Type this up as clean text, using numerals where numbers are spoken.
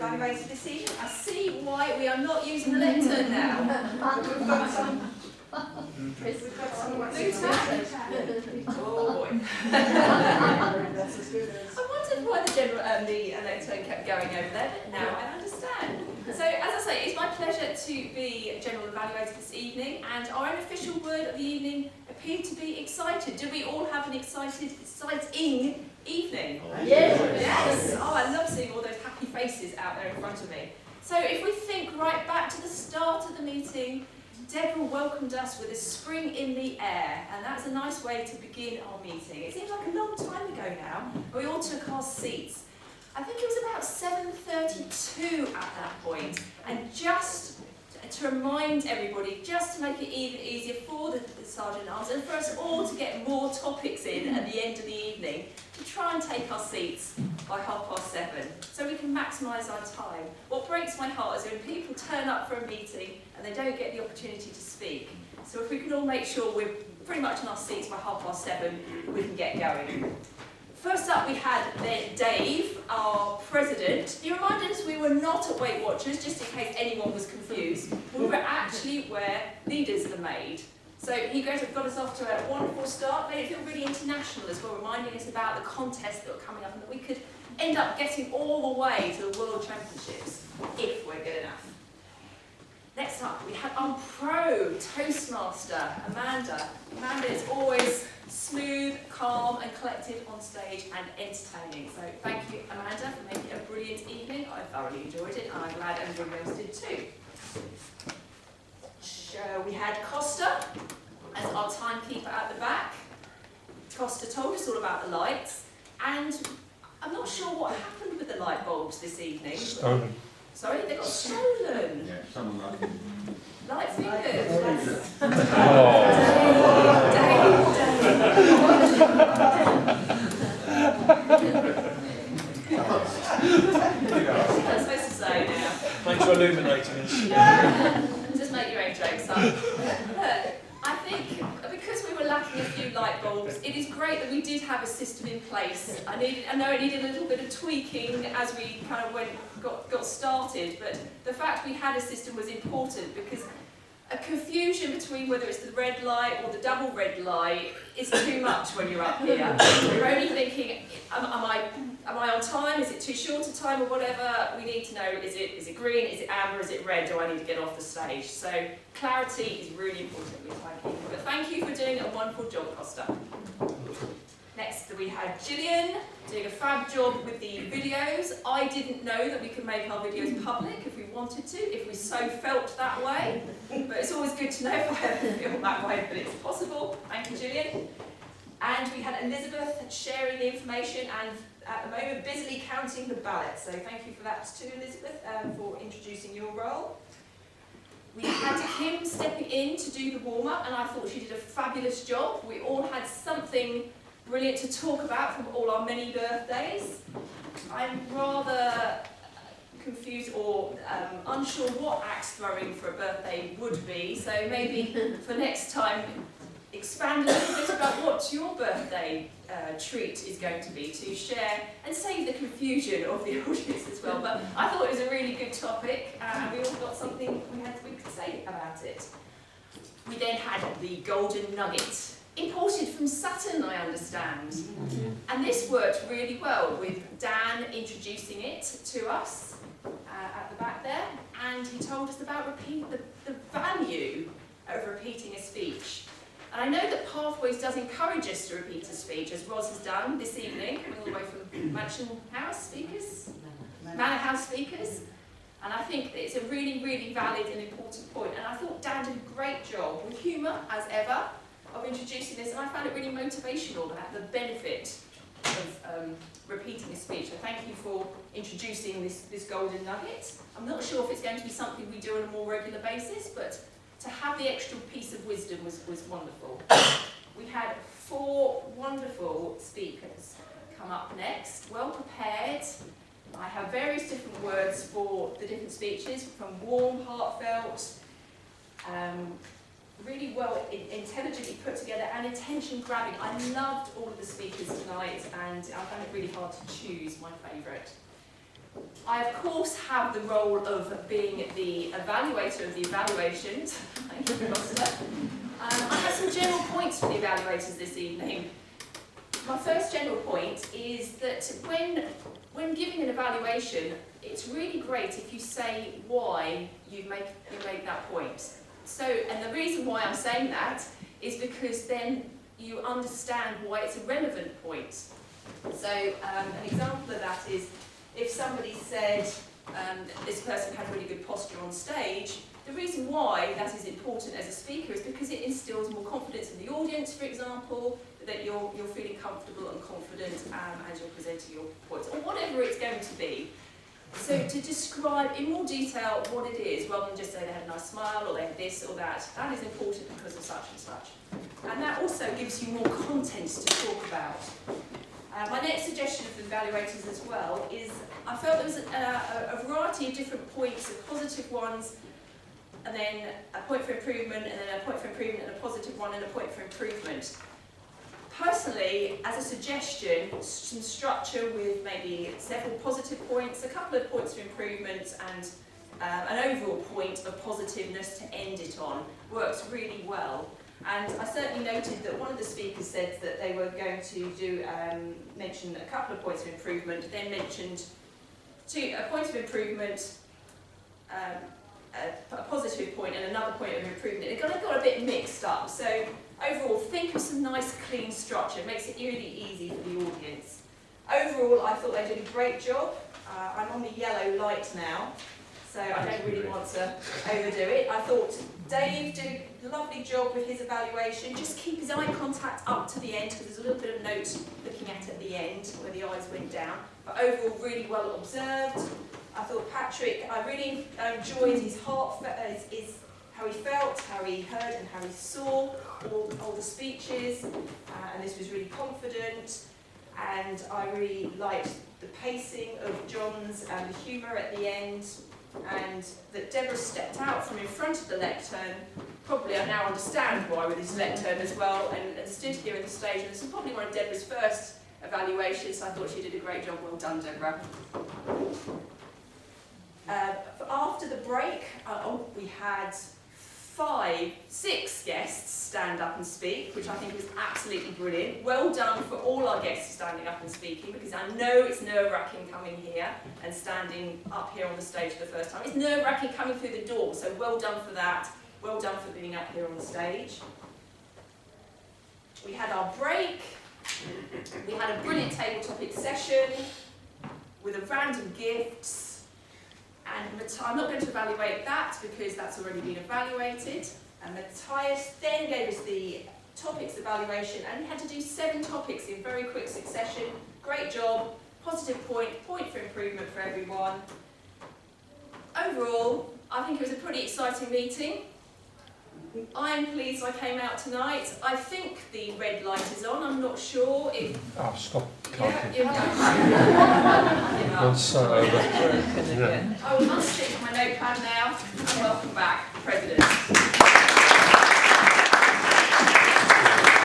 evaluator this evening. I see why we are not using the lectern now. We've got some oh boy. I wondered why the lectern kept going over there, but now I understand. So, as I say, it's my pleasure to be General Evaluator this evening, and our unofficial word of the evening appeared to be excited. Do we all have an exciting evening? Yes. Yes. Oh, I love seeing all those happy faces out there in front of me. So if we think right back to the start of the meeting, Deborah welcomed us with a spring in the air, and that's a nice way to begin our meeting. It seems like a long time ago now. We all took our seats. I think it was about 7:32 at that point, and just to remind everybody, just to make it even easier for the Sergeant Arms and for us all to get more topics in at the end of the evening, to try and take our seats by 7:30 so we can maximise our time. What breaks my heart is when people turn up for a meeting and they don't get the opportunity to speak. So if we can all make sure we're pretty much in our seats by 7:30, we can get going. First up we had then Dave, our president. He reminded us we were not at Weight Watchers, just in case anyone was confused. We were actually where leaders are made. So he got us off to a wonderful start, made it feel really international as well, reminding us about the contests that were coming up and that we could end up getting all the way to the World Championships, if we're good enough. Next up, we had our pro Toastmaster, Amanda. Amanda is always smooth, calm and collected on stage and entertaining. So thank you, Amanda, for making it a brilliant evening. I thoroughly enjoyed it and I'm glad everybody else did too. We had Costa as our timekeeper at the back. Costa told us all about the lights, and I'm not sure what happened with the light bulbs this evening. Stolen. Sorry, they got stolen. Yeah, someone like him. Light fingers. Yes. I'm supposed to say now. Thanks for illuminating us. Just make your own jokes up. Look, I think because we were lacking a few light bulbs, it is great that we did have a system in place. I know it needed a little bit of tweaking as we kind of got started, but the fact we had a system was important because a confusion between whether it's the red light or the double red light is too much when you're up here. You're only thinking, am I on time? Is it too short a time or whatever? We need to know, is it green, is it amber, is it red? Do I need to get off the stage? So clarity is really important with timekeeping. But thank you for doing a wonderful job, Costa. Next we had Gillian doing a fab job with the videos. I didn't know that we could make our videos public if we wanted to, if we so felt that way. But it's always good to know if I ever feel that way, but it's possible. Thank you, Gillian. And we had Elizabeth sharing the information and at the moment busily counting the ballots. So thank you for that too, Elizabeth, for introducing your role. We had Kim stepping in to do the warm-up, and I thought she did a fabulous job. We all had something brilliant to talk about from all our many birthdays. I'm rather confused or unsure what axe throwing for a birthday would be, so maybe for next time expand a little bit about what your birthday treat is going to be to share and save the confusion of the audience as well. But I thought it was a really good topic and we all got something we could say about it. We then had the golden nugget. Imported from Saturn, I understand. And this worked really well with Dan introducing it to us at the back there, and he told us about the value of repeating a speech. And I know that Pathways does encourage us to repeat a speech, as Ros has done this evening, coming all the way from Manor House speakers. And I think that it's a really, really valid and important point. And I thought Dan did a great job with humour, as ever, of introducing this, and I found it really motivational to have the benefit of repeating a speech. So thank you for introducing this golden nugget. I'm not sure if it's going to be something we do on a more regular basis, but to have the extra piece of wisdom was wonderful. We had 4 wonderful speakers come up next, well prepared. I have various different words for the different speeches, from warm, heartfelt, really well intelligently put together and attention grabbing. I loved all of the speakers tonight and I found it really hard to choose my favourite. I, of course, have the role of being the evaluator of the evaluations. Thank you, Costa. I have some general points for the evaluators this evening. My first general point is that when giving an evaluation, it's really great if you say why you make that point. So, and the reason why I'm saying that is because then you understand why it's a relevant point. So, an example of that is if somebody said this person had really good posture on stage, the reason why that is important as a speaker is because it instills more confidence in the audience, for example, that you're feeling comfortable and confident as you're presenting your points, or whatever it's going to be. So to describe in more detail what it is, rather than just say they had a nice smile or they had this or that is important because of such and such. And that also gives you more content to talk about. My next suggestion for the evaluators as well is I felt there was a variety of different points, of positive ones, and then a point for improvement, and then a point for improvement, and a positive one, and a point for improvement. Personally, as a suggestion, some structure with maybe several positive points, a couple of points for improvement, and an overall point of positiveness to end it on works really well. And I certainly noted that one of the speakers said that they were going to do mention a couple of points of improvement, then mentioned a point of improvement, a positive point, and another point of improvement. It got a bit mixed up. So overall, think of some nice clean structure. It makes it really easy for the audience. Overall, I thought they did a great job. I'm on the yellow light now, so I don't really want to overdo it. I thought Dave did a lovely job with his evaluation. Just keep his eye contact up to the end, because there's a little bit of note looking at the end where the eyes went down. But overall, really well observed. I thought Patrick, I really enjoyed his heart, how he felt, how he heard and how he saw all the speeches, and this was really confident. And I really liked the pacing of John's and the humour at the end, and that Deborah stepped out from in front of the lectern. Probably I now understand why with this lectern as well, and stood here on the stage. And this was probably one of Deborah's first evaluations, so I thought she did a great job. Well done, Deborah. After the break, we had 6 guests stand up and speak, which I think was absolutely brilliant. Well done for all our guests standing up and speaking, because I know it's nerve-wracking coming here and standing up here on the stage for the first time. It's nerve-wracking coming through the door, so well done for that. Well done for being up here on the stage. We had our break. We had a brilliant table topic session with a random gifts. And I'm not going to evaluate that because that's already been evaluated. And Matthias then gave us the topics evaluation, and we had to do 7 topics in very quick succession. Great job, positive point for improvement for everyone. Overall, I think it was a pretty exciting meeting. I am pleased I came out tonight. I think the red light is on. I'm not sure if... Oh, stop. Yeah, you're Once over. Yeah. I will unstick my notepad now, and welcome back, President.